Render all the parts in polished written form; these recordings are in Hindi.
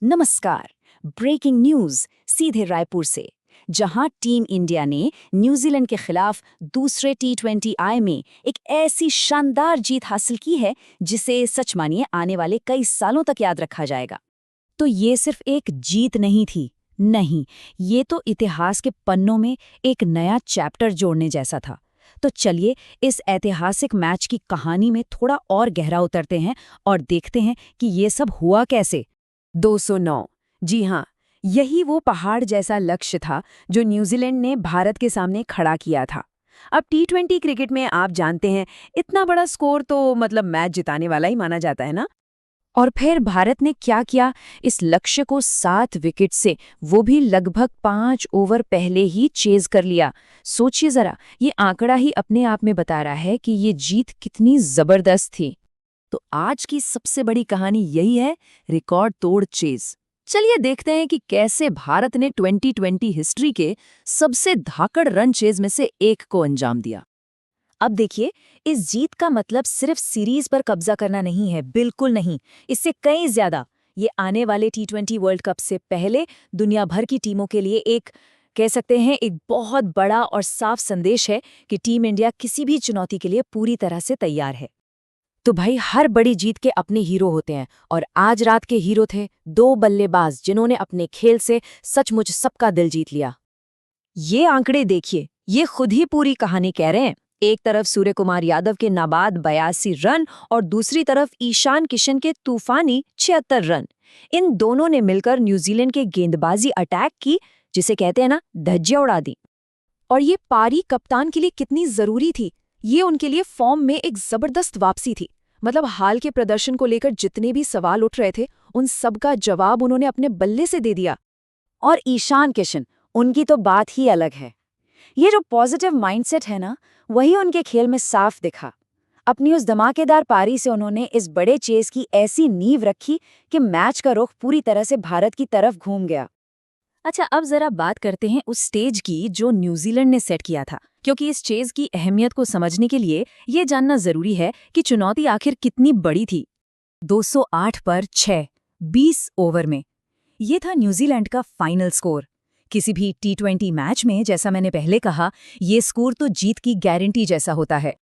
नमस्कार। ब्रेकिंग न्यूज सीधे रायपुर से, जहां टीम इंडिया ने न्यूजीलैंड के खिलाफ दूसरे T20I में एक ऐसी शानदार जीत हासिल की है जिसे सच मानिए आने वाले कई सालों तक याद रखा जाएगा। तो ये सिर्फ एक जीत नहीं थी, नहीं, ये तो इतिहास के पन्नों में एक नया चैप्टर जोड़ने जैसा था। तो चलिए इस ऐतिहासिक मैच की कहानी में थोड़ा और गहरा उतरते हैं और देखते हैं कि ये सब हुआ कैसे। 209। जी हाँ, यही वो पहाड़ जैसा लक्ष्य था जो न्यूजीलैंड ने भारत के सामने खड़ा किया था। अब T20 क्रिकेट में आप जानते हैं, इतना बड़ा स्कोर तो मतलब मैच जिताने वाला ही माना जाता है ना। और फिर भारत ने क्या किया, इस लक्ष्य को 7 विकेट से, वो भी लगभग 5 ओवर पहले ही चेज कर लिया। सोचिए जरा, ये आंकड़ा ही अपने आप में बता रहा है कि ये जीत कितनी जबरदस्त थी। तो आज की सबसे बड़ी कहानी यही है, रिकॉर्ड तोड़ चेज। चलिए देखते हैं कि कैसे भारत ने 2020 हिस्ट्री के सबसे धाकड़ रन चेज में से एक को अंजाम दिया। अब देखिए, इस जीत का मतलब सिर्फ सीरीज पर कब्जा करना नहीं है, बिल्कुल नहीं। इससे कई ज्यादा ये आने वाले T20 वर्ल्ड कप से पहले दुनिया भर की टीमों के लिए एक, कह सकते हैं, एक बहुत बड़ा और साफ संदेश है कि टीम इंडिया किसी भी चुनौती के लिए पूरी तरह से तैयार है। तो भाई, हर बड़ी जीत के अपने हीरो होते हैं, और आज रात के हीरो थे 2 बल्लेबाज जिन्होंने अपने खेल से सचमुच सबका दिल जीत लिया। ये आंकड़े देखिए, ये खुद ही पूरी कहानी कह रहे हैं। एक तरफ सूर्य कुमार यादव के नाबाद 82 रन और दूसरी तरफ ईशान किशन के तूफानी 76 रन। इन दोनों ने मिलकर न्यूजीलैंड के गेंदबाजी अटैक की, जिसे कहते हैं ना, धज्जियां उड़ा दी। और ये पारी कप्तान के लिए कितनी जरूरी थी। ये उनके लिए फॉर्म में एक जबरदस्त वापसी थी। मतलब हाल के प्रदर्शन को लेकर जितने भी सवाल उठ रहे थे, उन सब का जवाब उन्होंने अपने बल्ले से दे दिया। और ईशान किशन, उनकी तो बात ही अलग है। ये जो पॉजिटिव माइंडसेट है ना, वही उनके खेल में साफ दिखा। अपनी उस धमाकेदार पारी से उन्होंने इस बड़े चेस की ऐसी नींव रखी कि मैच का रुख पूरी तरह से भारत की तरफ घूम गया। अच्छा, अब जरा बात करते हैं उस स्टेज की जो न्यूजीलैंड ने सेट किया था, क्योंकि इस चेज की अहमियत को समझने के लिए ये जानना जरूरी है कि चुनौती आखिर कितनी बड़ी थी। 208 पर 6, 20 ओवर में, ये था न्यूजीलैंड का फाइनल स्कोर। किसी भी T20 मैच में, जैसा मैंने पहले कहा, ये स्कोर तो जीत की गारंटी जैसा होता है।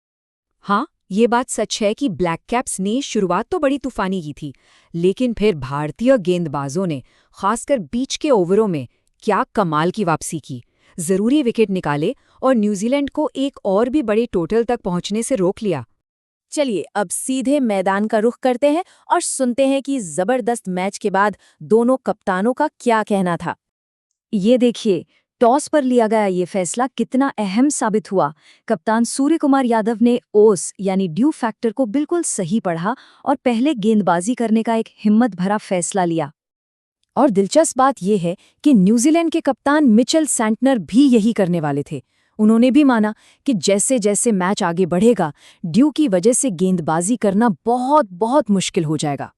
हाँ, ये बात सच है कि ब्लैक कैप्स ने शुरुआत तो बड़ी तूफानी की थी, लेकिन फिर भारतीय गेंदबाजों ने, खासकर बीच के ओवरों में, क्या कमाल की वापसी की। जरूरी विकेट निकाले और न्यूजीलैंड को एक और भी बड़े टोटल तक पहुंचने से रोक लिया। चलिए अब सीधे मैदान का रुख करते हैं और सुनते हैं कि जबरदस्त मैच के बाद दोनों कप्तानों का क्या कहना था। ये देखिए, टॉस पर लिया गया ये फैसला कितना अहम साबित हुआ। कप्तान सूर्य कुमार यादव ने ओस यानी ड्यू फैक्टर को बिल्कुल सही पढ़ा और पहले गेंदबाजी करने का एक हिम्मत भरा फैसला लिया। और दिलचस्प बात यह है कि न्यूजीलैंड के कप्तान मिचेल सैंटनर भी यही करने वाले थे। उन्होंने भी माना कि जैसे जैसे मैच आगे बढ़ेगा, ड्यू की वजह से गेंदबाजी करना बहुत बहुत मुश्किल हो जाएगा।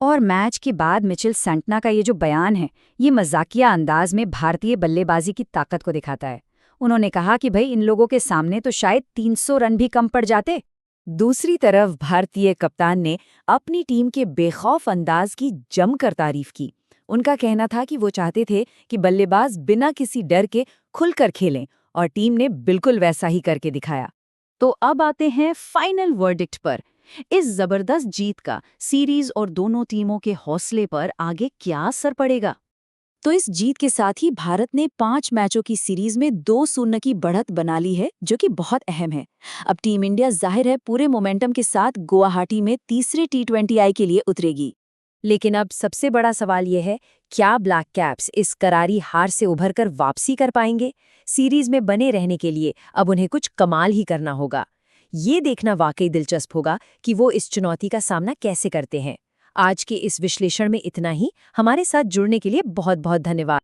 और मैच के बाद मिचेल सैंटनर का ये जो बयान है, ये मजाकिया अंदाज में भारतीय बल्लेबाजी की ताकत को दिखाता है। उन्होंने कहा कि भाई, इन लोगों के सामने तो शायद 300 रन भी कम पड़ जाते। दूसरी तरफ भारतीय कप्तान ने अपनी टीम के बेखौफ अंदाज की जमकर तारीफ की। उनका कहना था कि वो चाहते थे कि बल्लेबाज बिना किसी डर के खुलकर खेलें, और टीम ने बिल्कुल वैसा ही करके दिखाया। तो अब आते हैं फाइनल वर्डिक्ट पर। इस जबरदस्त जीत का सीरीज और दोनों टीमों के हौसले पर आगे क्या असर पड़ेगा? तो इस जीत के साथ ही भारत ने 5 मैचों की सीरीज में 2-0 की बढ़त बना ली है, जो कि बहुत अहम है। अब टीम इंडिया जाहिर है पूरे मोमेंटम के साथ गुवाहाटी में तीसरे T20I के लिए उतरेगी। लेकिन अब सबसे बड़ा सवाल यह है, क्या ब्लैक कैप्स इस करारी हार से उभरकर वापसी कर पाएंगे? सीरीज में बने रहने के लिए अब उन्हें कुछ कमाल ही करना होगा। ये देखना वाकई दिलचस्प होगा कि वो इस चुनौती का सामना कैसे करते हैं। आज के इस विश्लेषण में इतना ही। हमारे साथ जुड़ने के लिए बहुत बहुत धन्यवाद।